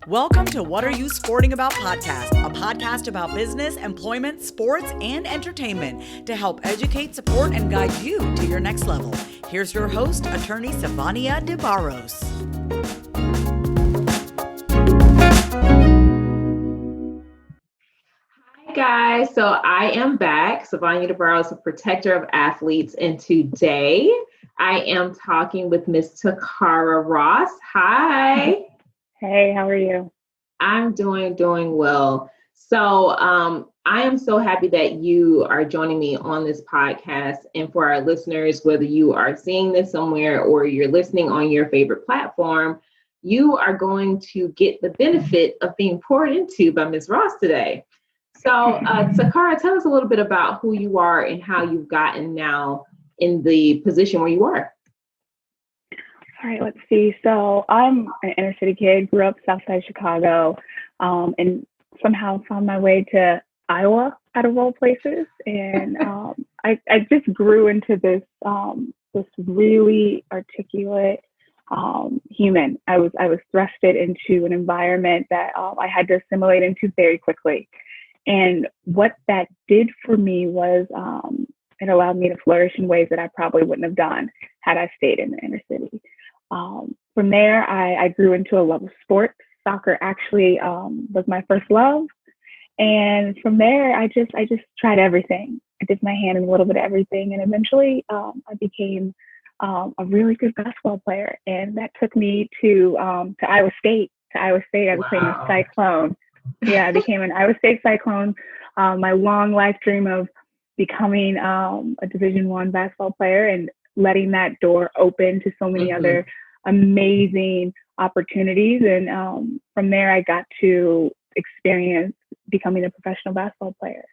Welcome to What Are You Sporting About podcast, a podcast about business, employment, sports, and entertainment to help educate, support, and guide you to your next level. Here's your host, attorney Savania DeBarros. Hi guys, so I am back, Savania DeBarros, a protector of athletes, and today I am talking with Miss Toccara Ross. Hi. Hey, how are you? I'm doing well. So I am so happy that you are joining me on this podcast. And for our listeners, whether you are seeing this somewhere or you're listening on your favorite platform, you are going to get the benefit of being poured into by Ms. Ross today. So Toccara, tell us a little bit about who you are and how you've gotten now in the position where you are. All right, let's see. So I'm an inner city kid, grew up Southside Chicago, and somehow found my way to Iowa out of all places. And I just grew into this really articulate human. I was thrusted into an environment that I had to assimilate into very quickly. And what that did for me was it allowed me to flourish in ways that I probably wouldn't have done had I stayed in the inner city. From there, I grew into a love of sports. Soccer actually was my first love. And from there, I just tried everything. I dipped my hand in a little bit of everything. And eventually I became a really good basketball player. And that took me to Iowa State. I became a Cyclone. Yeah, I became an Iowa State Cyclone. My long life dream of becoming a Division I basketball player and letting that door open to so many other amazing opportunities. And from there, I got to experience becoming a professional basketball player.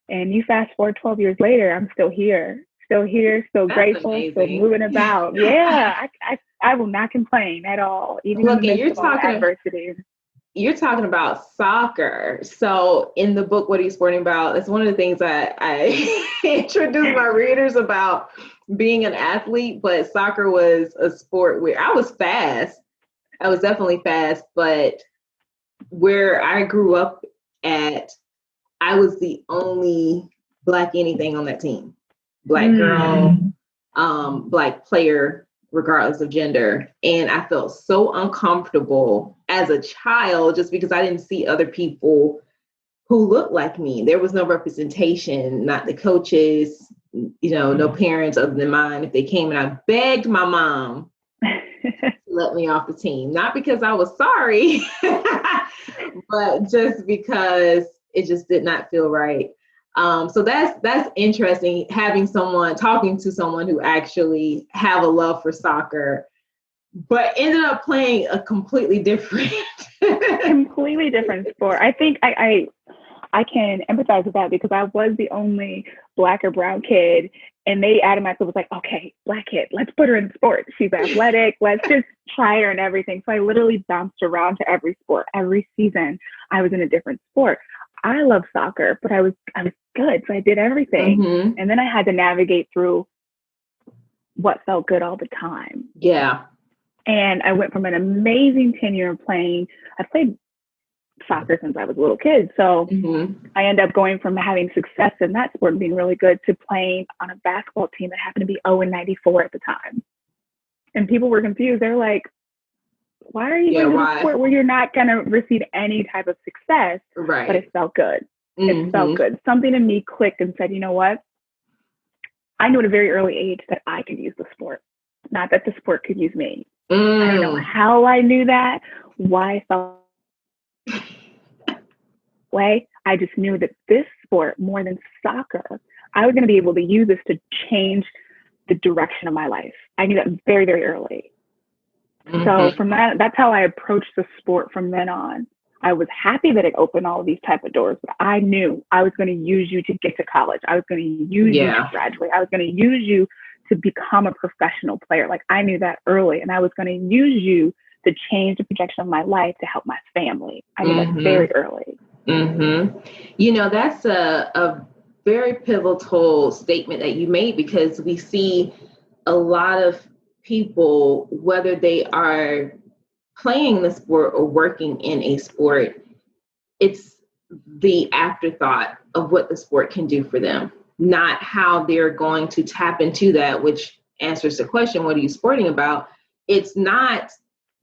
And you fast forward 12 years later, I'm still here, still That's grateful, amazing. still moving about. Yeah, I will not complain at all, even in the midst of all adversity. You're talking about soccer. So in the book, What Are You Sporting About? It's one of the things I introduce my readers about being an athlete, but soccer was a sport where I was fast. I was definitely fast, but where I grew up at, I was the only Black anything on that team. Black girl, Black player, regardless of gender. And I felt so uncomfortable as a child just because I didn't see other people who looked like me. There was no representation, not the coaches, no parents other than mine. If they came, and I begged my mom to let me off the team, not because I was sorry, but just because it just did not feel right. So that's interesting, talking to someone who actually have a love for soccer, but ended up playing a completely different sport. I think I can empathize with that because I was the only Black or brown kid, and they automatically was like, okay, Black kid, let's put her in sports. She's athletic. Let's just try her and everything. So I literally bounced around to every sport. Every season I was in a different sport. I love soccer, but I was good. So I did everything. And then I had to navigate through what felt good all the time. Yeah. And I went from an amazing tenure of playing. I played soccer since I was a little kid. So I ended up going from having success in that sport and being really good to playing on a basketball team that happened to be 0-94 at the time. And people were confused. They're like, why are you going to a sport where you're not going to receive any type of success? Right. But it felt good. It felt good. Something in me clicked and said, you know what? I knew at a very early age that I could use the sport, not that the sport could use me. I don't know how I knew that, why I felt way. I just knew that this sport, more than soccer, I was going to be able to use this to change the direction of my life. I knew that very, very early. So from that's how I approached the sport from then on. I was happy that it opened all of these type of doors, but I knew I was going to use you to get to college. I was going to use you to graduate. I was going to use you to become a professional player. Like I knew that early, and I was going to use you to change the projection of my life to help my family. I knew that very early. That's a very pivotal statement that you made, because we see a lot of people, whether they are playing the sport or working in a sport, it's the afterthought of what the sport can do for them, not how they're going to tap into that, which answers the question, what are you sporting about? It's not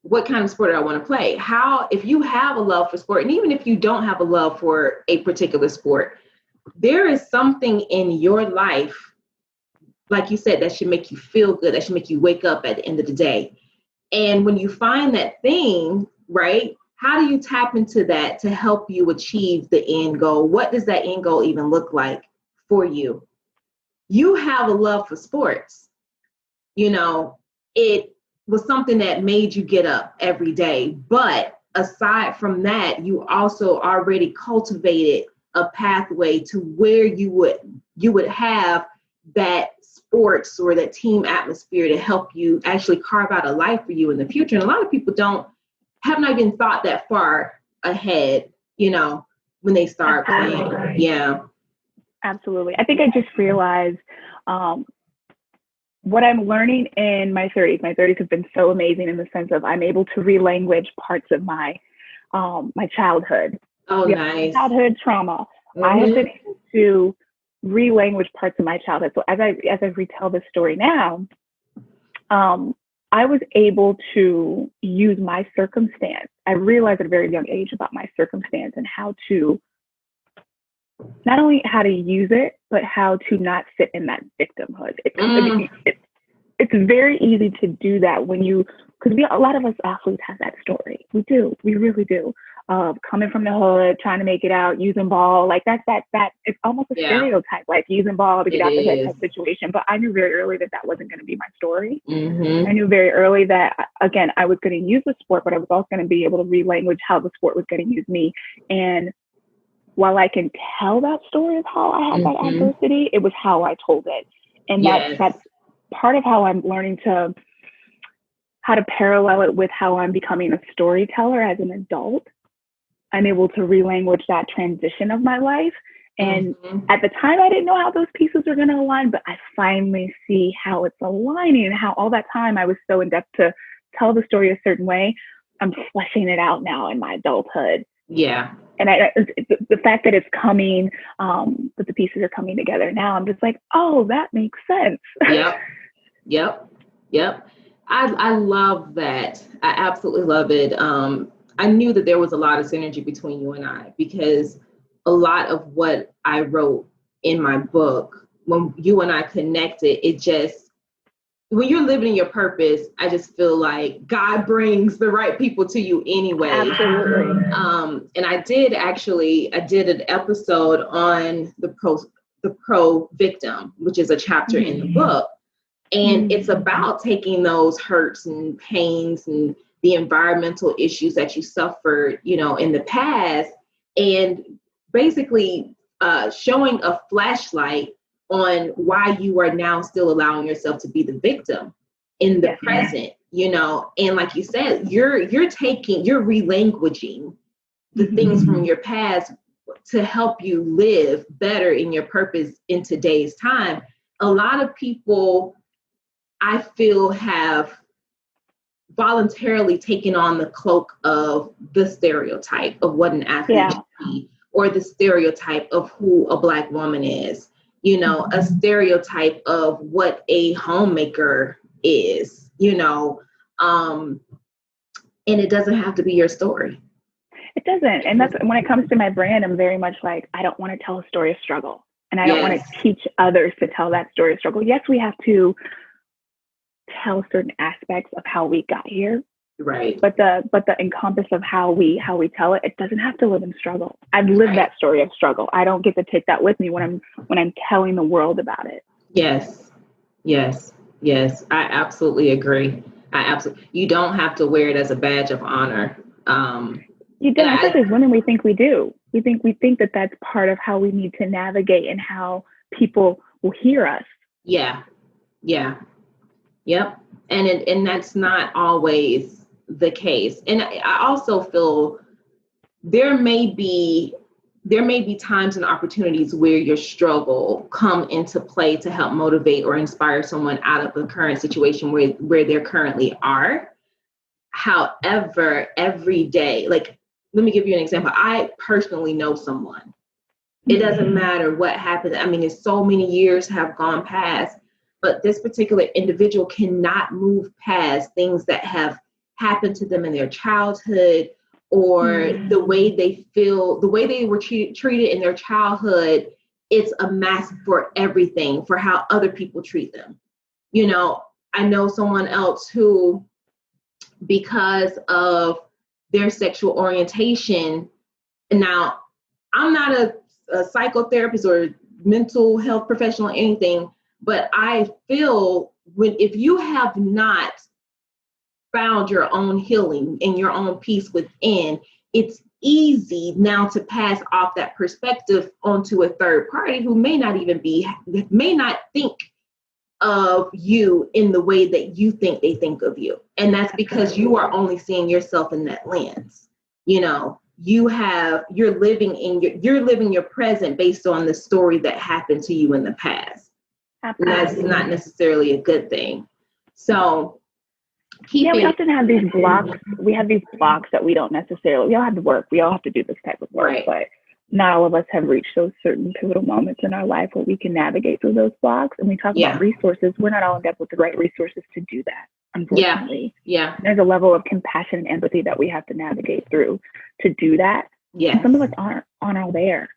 what kind of sport do I want to play? How, if you have a love for sport, and even if you don't have a love for a particular sport, there is something in your life, like you said, that should make you feel good, that should make you wake up at the end of the day. And when you find that thing, right, how do you tap into that to help you achieve the end goal? What does that end goal even look like for you? You have a love for sports. You know, it was something that made you get up every day. But aside from that, you also already cultivated a pathway to where you would have that sports or that team atmosphere to help you actually carve out a life for you in the future. And a lot of people have not even thought that far ahead, you know, when they start playing. Yeah. Absolutely. I think I just realized what I'm learning in my 30s. My 30s have been so amazing in the sense of I'm able to relanguage parts of my my childhood. Oh, nice. Childhood trauma. Mm-hmm. I have been able to relanguage parts of my childhood. So as I retell this story now, I was able to use my circumstance. I realized at a very young age about my circumstance and how to, not only how to use it, but how to not sit in that victimhood. It's very easy to do that when because a lot of us athletes have that story. We do, we really do. Coming from the hood, trying to make it out, using ball, like that. It's almost a stereotype, like using ball to get out the hood type situation. But I knew very early that wasn't going to be my story. Mm-hmm. I knew very early that, again, I was going to use the sport, but I was also going to be able to relanguage how the sport was going to use me. And while I can tell that story of how I had that adversity, it was how I told it. And that's part of how I'm learning how to parallel it with how I'm becoming a storyteller as an adult. I'm able to relanguage that transition of my life. And at the time, I didn't know how those pieces are going to align, but I finally see how it's aligning and how all that time I was so in depth to tell the story a certain way. I'm fleshing it out now in my adulthood. Yeah. And the fact that it's coming, that the pieces are coming together now, I'm just like, oh, that makes sense. Yep. I love that. I absolutely love it. I knew that there was a lot of synergy between you and I, because a lot of what I wrote in my book, when you and I connected, when you're living your purpose, I just feel like God brings the right people to you anyway. Absolutely. And I did an episode on the pro victim, which is a chapter in the book. And it's about taking those hurts and pains and the environmental issues that you suffered, in the past, and basically showing a flashlight on why you are now still allowing yourself to be the victim in the present, and like you said, you're relanguaging the things from your past to help you live better in your purpose in today's time. A lot of people, I feel, have voluntarily taken on the cloak of the stereotype of what an athlete should be, or the stereotype of who a Black woman is, a stereotype of what a homemaker is, and it doesn't have to be your story. It doesn't. And that's when it comes to my brand, I'm very much like, I don't want to tell a story of struggle, and I don't want to teach others to tell that story of struggle. Yes, we have to tell certain aspects of how we got here, right? But the encompass of how we tell it doesn't have to live in struggle. I've lived that story of struggle. I don't get to take that with me when I'm telling the world about it. Yes. I absolutely agree. You don't have to wear it as a badge of honor. You don't. Especially as women, we think we do. We think that that's part of how we need to navigate and how people will hear us. Yeah. Yep. And that's not always the case. And I also feel there may be times and opportunities where your struggle come into play to help motivate or inspire someone out of the current situation where they currently are. However, every day, like, let me give you an example. I personally know someone. It doesn't matter what happened. I mean, it's so many years have gone past, but this particular individual cannot move past things that have happened to them in their childhood, or the way they feel, the way they were treated in their childhood. It's a mask for everything, for how other people treat them. You know, I know someone else who, because of their sexual orientation, and now I'm not a psychotherapist or mental health professional or anything, but I feel if you have not found your own healing and your own peace within, it's easy now to pass off that perspective onto a third party who may not think of you in the way that you think they think of you. And that's because you are only seeing yourself in that lens. You know, you're living your present based on the story that happened to you in the past. Absolutely. And that's not necessarily a good thing. So we often have these blocks. We have these blocks that we all have to work. We all have to do this type of work, right. But not all of us have reached those certain pivotal moments in our life where we can navigate through those blocks. And we talk about resources. We're not all in depth with the right resources to do that, unfortunately. Yeah. There's a level of compassion and empathy that we have to navigate through to do that. Yeah. And some of us aren't all there.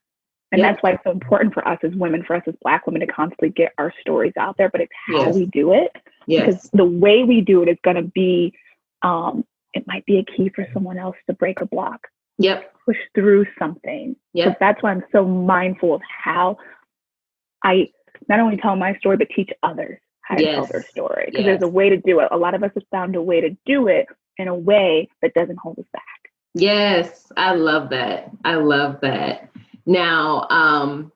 And that's why it's so important for us as women, for us as Black women, to constantly get our stories out there. But it's how we do it. Yes. Because the way we do it is going to be, it might be a key for someone else to break a block. Yep. Push through something. Yep. So that's why I'm so mindful of how I not only tell my story, but teach others how to tell their story. Because there's a way to do it. A lot of us have found a way to do it in a way that doesn't hold us back. Yes, I love that. Now,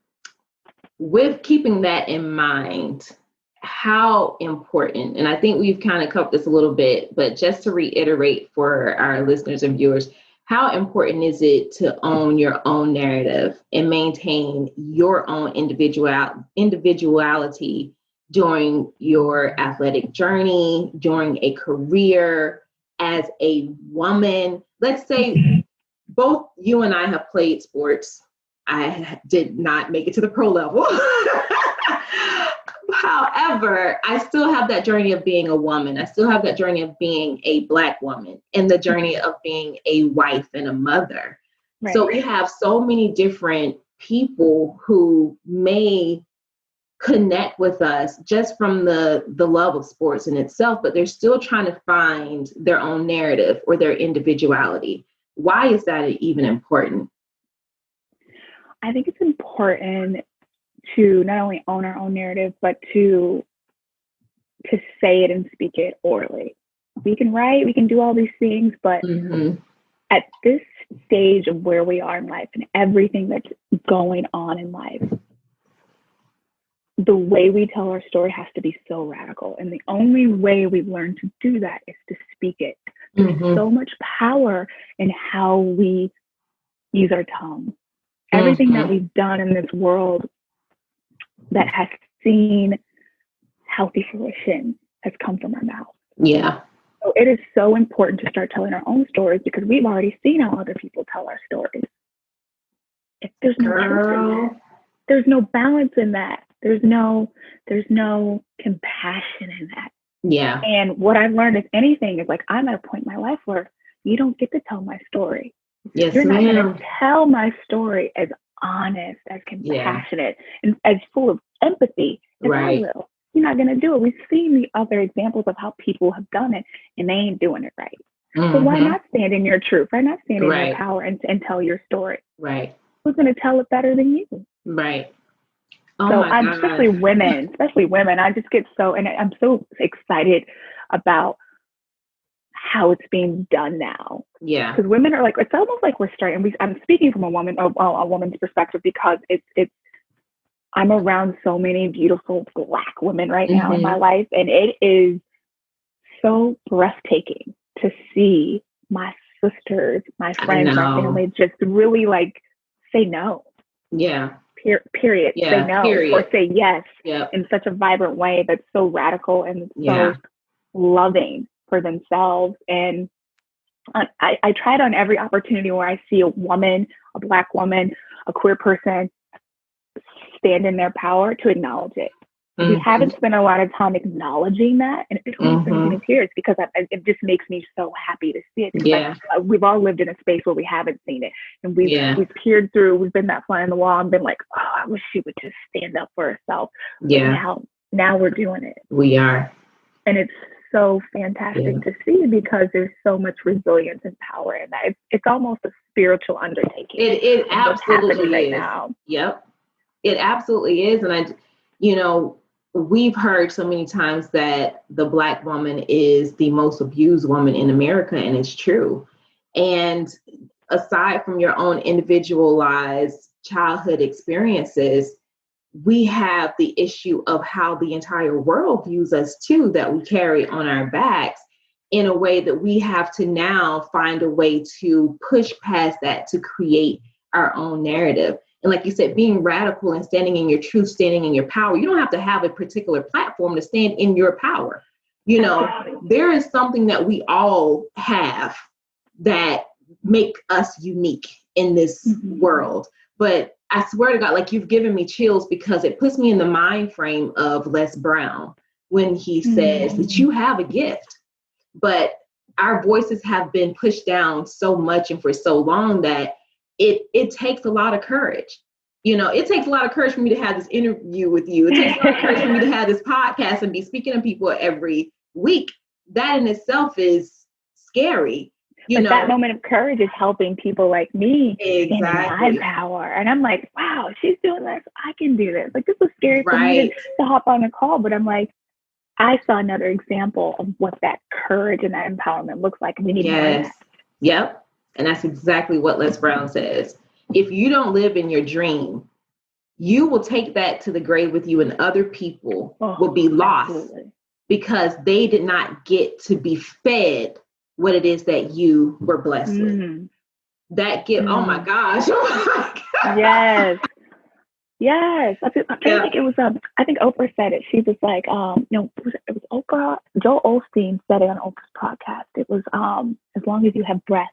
with keeping that in mind, how important, and I think we've kind of covered this a little bit, but just to reiterate for our listeners and viewers, how important is it to own your own narrative and maintain your own individuality during your athletic journey, during a career, as a woman? Let's say both you and I have played sports. I did not make it to the pro level. However, I still have that journey of being a woman. I still have that journey of being a Black woman, and the journey of being a wife and a mother. Right. So we have so many different people who may connect with us just from the love of sports in itself, but they're still trying to find their own narrative or their individuality. Why is that even important? I think it's important to not only own our own narrative, but to say it and speak it orally. We can write, we can do all these things, but at this stage of where we are in life and everything that's going on in life, the way we tell our story has to be so radical. And the only way we've learned to do that is to speak it. There's so much power in how we use our tongue. Everything that we've done in this world that has seen healthy fruition has come from our mouth. Yeah. So it is so important to start telling our own stories, because we've already seen how other people tell our stories. If there's no truth in that, there's no balance in that. There's no compassion in that. Yeah. And what I've learned, if anything, is like, I'm at a point in my life where you don't get to tell my story. Yes, you're not going to tell my story as honest, as compassionate, and as full of empathy as I will. You're not going to do it. We've seen the other examples of how people have done it, and they ain't doing it right. So why not stand in your truth? Why not stand in your power and tell your story? Right. Who's going to tell it better than you? Right. Oh, so especially women, I just get and I'm so excited about how it's being done now. Yeah. Because women are like, it's almost like we're starting, I'm speaking from a woman's perspective, because I'm around so many beautiful Black women right now in my life. And it is so breathtaking to see my sisters, my friends, my family just really like say no. Yeah. Period. Yeah, say no or say yes in such a vibrant way that's so radical and so loving for themselves. And I try it on every opportunity where I see a woman, a Black woman, a queer person stand in their power to acknowledge it. We haven't spent a lot of time acknowledging that, and it almost brings me to tears because it just makes me so happy to see it. Yeah. We've all lived in a space where we haven't seen it, and we've peered through. We've been that fly on the wall and been like, oh, I wish she would just stand up for herself. Yeah. But now we're doing it. We are, and it's so fantastic to see because there's so much resilience and power in that. It's almost a spiritual undertaking. It absolutely right is. Now. Yep, it absolutely is, and we've heard so many times that the Black woman is the most abused woman in America, and it's true. And aside from your own individualized childhood experiences, we have the issue of how the entire world views us too, that we carry on our backs in a way that we have to now find a way to push past that to create our own narrative. And like you said, being radical and standing in your truth, standing in your power, you don't have to have a particular platform to stand in your power. There is something that we all have that make us unique in this world. But I swear to God, like, you've given me chills because it puts me in the mind frame of Les Brown when he says that you have a gift, but our voices have been pushed down so much and for so long that it takes a lot of courage. It takes a lot of courage for me to have this interview with you. It takes a lot of courage for me to have this podcast and be speaking to people every week. That in itself is scary. That moment of courage is helping people like me in my Exactly. power. And I'm like, wow, she's doing this. I can do this. Like, this was scary for me to hop on a call, but I'm like, I saw another example of what that courage and that empowerment looks like. And we need more of that. Yep. And that's exactly what Les Brown says. If you don't live in your dream, you will take that to the grave with you, and other people will be lost because they did not get to be fed what it is that you were blessed with. That gift, oh my gosh. Yes. I think it was, I think Oprah said it. She was like, it was Oprah. Joel Osteen said it on Oprah's podcast. It was, as long as you have breath,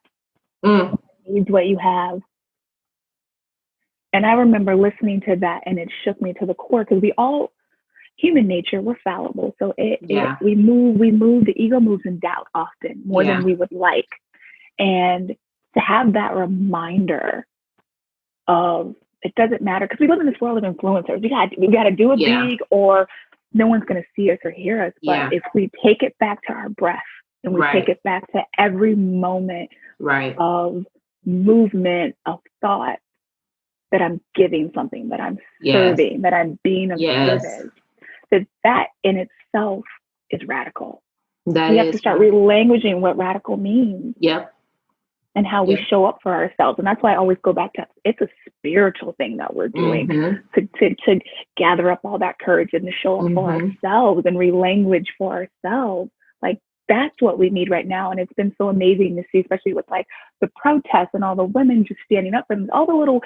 needs what you have. And I remember listening to that, and it shook me to the core because we all, human nature, we're fallible. So we move, the ego moves in doubt often more than we would like. And to have that reminder of, it doesn't matter, because we live in this world of influencers. We got to do it big, or no one's going to see us or hear us. But if we take it back to our breath, and we take it back to every moment of movement, of thought, that I'm giving something, that I'm serving, that I'm being of service, that in itself is radical. We have to start relanguaging what radical means. And how we show up for ourselves. And that's why I always go back to, it's a spiritual thing that we're doing to gather up all that courage and to show up for ourselves and relanguage for ourselves. Like, that's what we need right now. And it's been so amazing to see, especially with like the protests and all the women just standing up and all the little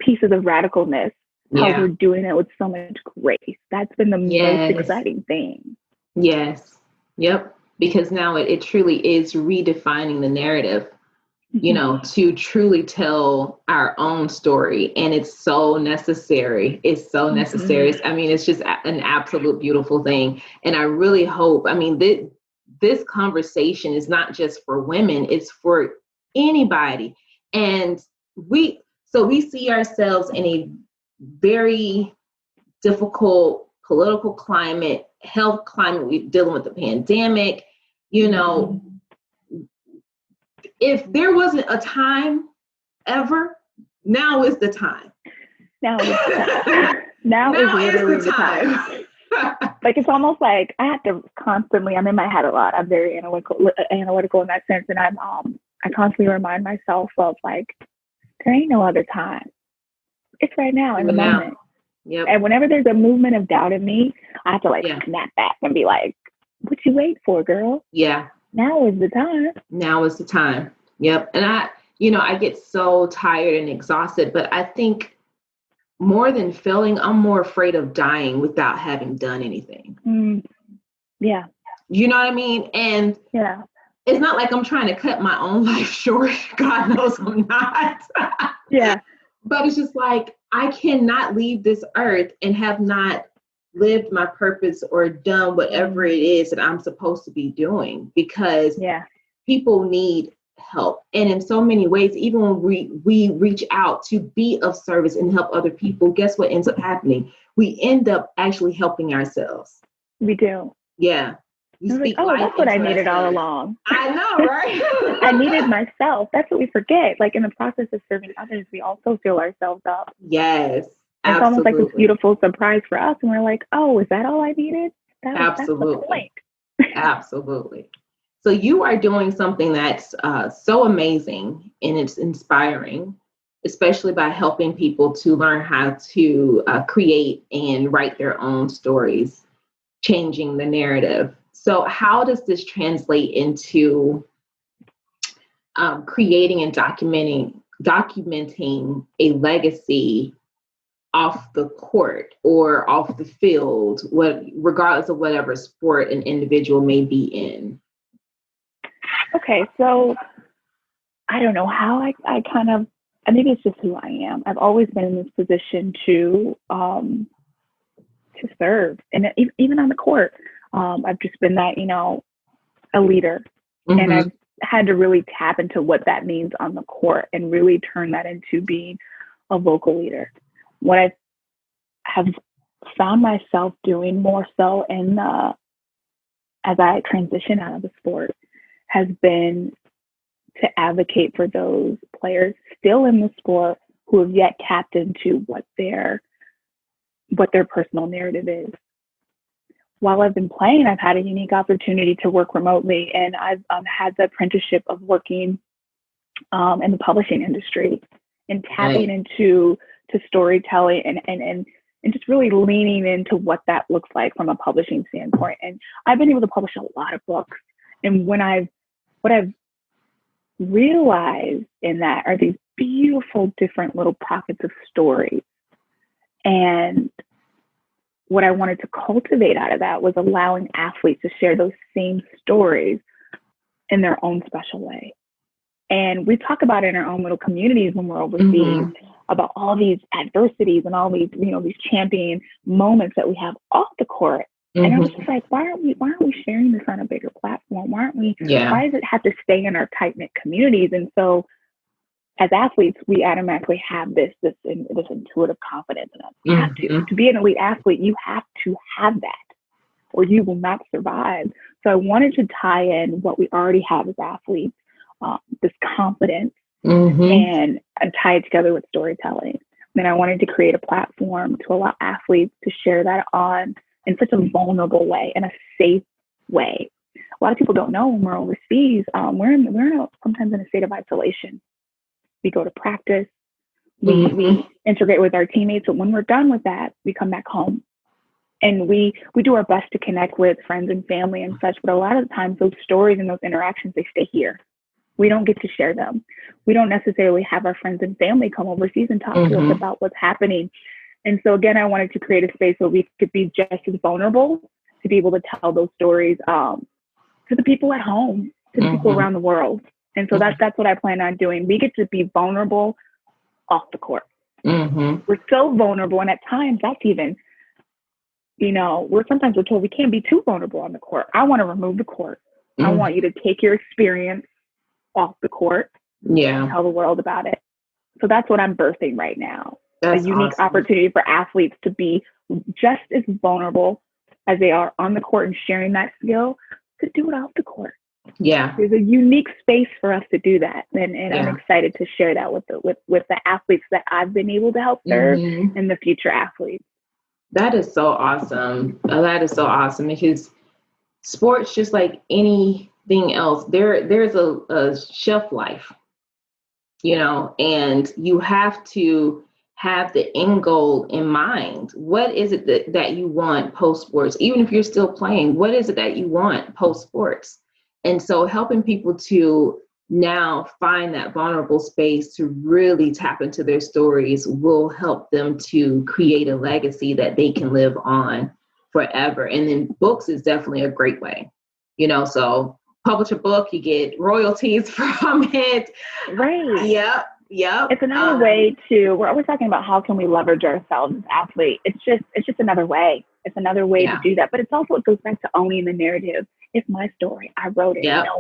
pieces of radicalness, how we're doing it with so much grace. That's been the most exciting thing. Because now it truly is redefining the narrative, to truly tell our own story. And it's so necessary. It's so necessary. I mean, it's just an absolute beautiful thing. And I really hope, this conversation is not just for women, it's for anybody. And we see ourselves in a very difficult political climate, health climate. We're dealing with the pandemic. If there wasn't a time ever, now is the time. Now is literally the time. Like, it's almost like I have to constantly, I'm in my head a lot. I'm very analytical in that sense. And I constantly remind myself of, like, there ain't no other time. It's right now in the moment. And whenever there's a movement of doubt in me, I have to snap back and be like, what you wait for, girl? Now is the time. Now is the time. And I get so tired and exhausted, but I think more than failing, I'm more afraid of dying without having done anything. Yeah. You know what I mean? And it's not like I'm trying to cut my own life short. God knows I'm not. Yeah. But it's just like, I cannot leave this earth and have not lived my purpose or done whatever it is that I'm supposed to be doing, because people need help. And in so many ways, even when we reach out to be of service and help other people, guess what ends up happening? We end up actually helping ourselves. We do. Yeah. I was like, oh, that's what I needed all along. I know, right? I needed myself. That's what we forget. Like in the process of serving others, we also fill ourselves up. Yes. It's almost like this beautiful surprise for us. And we're like, oh, is that all I needed? Absolutely. That's the point. Absolutely. So you are doing something that's so amazing, and it's inspiring, especially by helping people to learn how to create and write their own stories, changing the narrative. So how does this translate into creating and documenting a legacy off the court or off the field, regardless of whatever sport an individual may be in? Okay, so I don't know how I kind of, maybe it's just who I am. I've always been in this position to serve, and even on the court, I've just been that, a leader, and I've had to really tap into what that means on the court and really turn that into being a vocal leader. What I have found myself doing more so as I transition out of the sport has been to advocate for those players still in the sport who have yet tapped into what their personal narrative is. While I've been playing, I've had a unique opportunity to work remotely, and I've had the apprenticeship of working in the publishing industry and tapping into storytelling and just really leaning into what that looks like from a publishing standpoint. And I've been able to publish a lot of books. And what I've realized in that are these beautiful different little pockets of stories. And what I wanted to cultivate out of that was allowing athletes to share those same stories in their own special way. And we talk about it in our own little communities when we're overseas about all these adversities and all these, these champion moments that we have off the court. And I was just like, why aren't we sharing this on a bigger platform? Why does it have to stay in our tight-knit communities? And so as athletes, we automatically have this intuitive confidence in us. You have to be an elite athlete, you have to have that, or you will not survive. So I wanted to tie in what we already have as athletes, this confidence, and tie it together with storytelling. Then I wanted to create a platform to allow athletes to share that on in such a vulnerable way, in a safe way. A lot of people don't know when we're overseas, we're sometimes in a state of isolation. We go to practice, we integrate with our teammates, but when we're done with that, we come back home. And we do our best to connect with friends and family and such, but a lot of the times those stories and those interactions, they stay here. We don't get to share them. We don't necessarily have our friends and family come overseas and talk to us about what's happening. And so again, I wanted to create a space where we could be just as vulnerable to be able to tell those stories to the people at home, to the people around the world. And so that's what I plan on doing. We get to be vulnerable off the court. We're so vulnerable. And at times that's even, sometimes we're told we can't be too vulnerable on the court. I want to remove the court. I want you to take your experience off the court and tell the world about it. So that's what I'm birthing right now. That's a unique opportunity for athletes to be just as vulnerable as they are on the court and sharing that skill, to do it off the court. Yeah. There's a unique space for us to do that. And I'm excited to share that with the athletes that I've been able to help serve and the future athletes. That is so awesome. That is so awesome, because sports, just like anything else, there's a shelf life, and you have to have the end goal in mind. What is it that you want post sports? Even if you're still playing, what is it that you want post sports? And so helping people to now find that vulnerable space to really tap into their stories will help them to create a legacy that they can live on forever. And then books is definitely a great way, so publish a book, you get royalties from it. Right. Yep. It's another way we're always talking about how can we leverage ourselves as athletes. It's just another way. It's another way to do that. But it's also, it goes back to owning the narrative. It's my story. I wrote it. Yep. No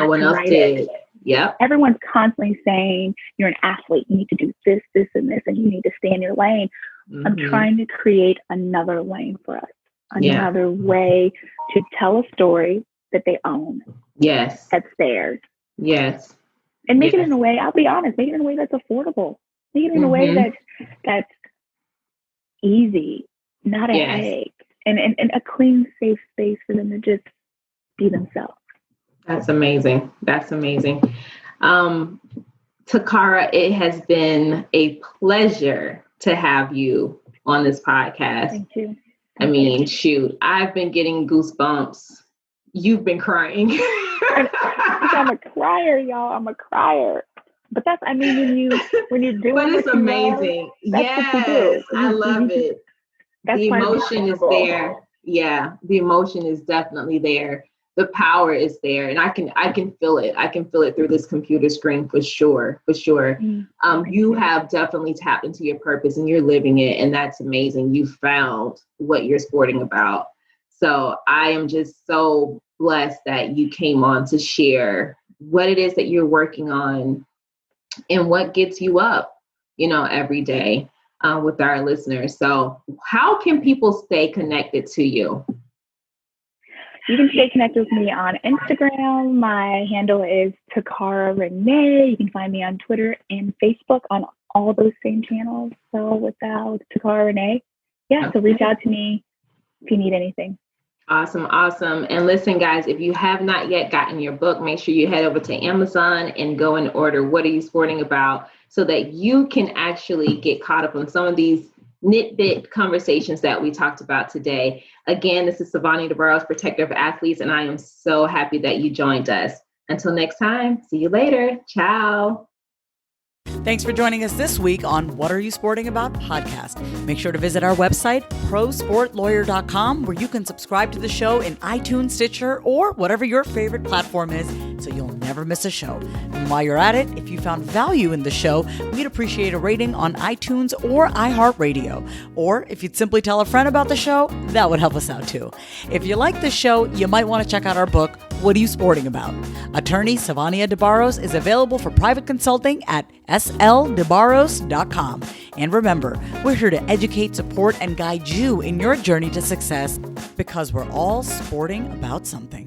one else did. It. Yep. Everyone's constantly saying you're an athlete. You need to do this, this, and this, and you need to stay in your lane. Mm-hmm. I'm trying to create another lane for us. Another way to tell a story that they own. Yes. That's theirs. Yes. And make it in a way, I'll be honest, make it in a way that's affordable. Make it in a way that's easy, not a headache, and a clean, safe space for them to just be themselves. That's amazing. Toccara, it has been a pleasure to have you on this podcast. Thank you. I mean, shoot, I've been getting goosebumps. You've been crying. I'm a crier, y'all. I'm a crier. But that's, I mean, when you're doing but it's what you amazing. Love, that's what you do. I love it. The emotion is there. Yeah, the emotion is definitely there. The power is there, and I can feel it. I can feel it through this computer screen for sure. You have definitely tapped into your purpose, and you're living it, and that's amazing. You found what you're sporting about. So I am just so blessed that you came on to share what it is that you're working on and what gets you up, every day with our listeners. So how can people stay connected to you? You can stay connected with me on Instagram. My handle is Toccara Renee. You can find me on Twitter and Facebook on all those same channels. So without Toccara Renee, so reach out to me if you need anything. Awesome. And listen, guys, if you have not yet gotten your book, make sure you head over to Amazon and go and order What Are You Sporting About, so that you can actually get caught up on some of these nitbit conversations that we talked about today. Again, this is Savani DeBarros, Protector of Athletes, and I am so happy that you joined us. Until next time, see you later. Ciao. Thanks for joining us this week on What Are You Sporting About podcast. Make sure to visit our website, prosportlawyer.com, where you can subscribe to the show in iTunes, Stitcher, or whatever your favorite platform is, so you'll never miss a show. And while you're at it, if you found value in the show, we'd appreciate a rating on iTunes or iHeartRadio. Or if you'd simply tell a friend about the show, that would help us out too. If you like the show, you might want to check out our book, What Are You Sporting About? Attorney Savania DeBarros is available for private consulting at sldebarros.com. And remember, we're here to educate, support, and guide you in your journey to success, because we're all sporting about something.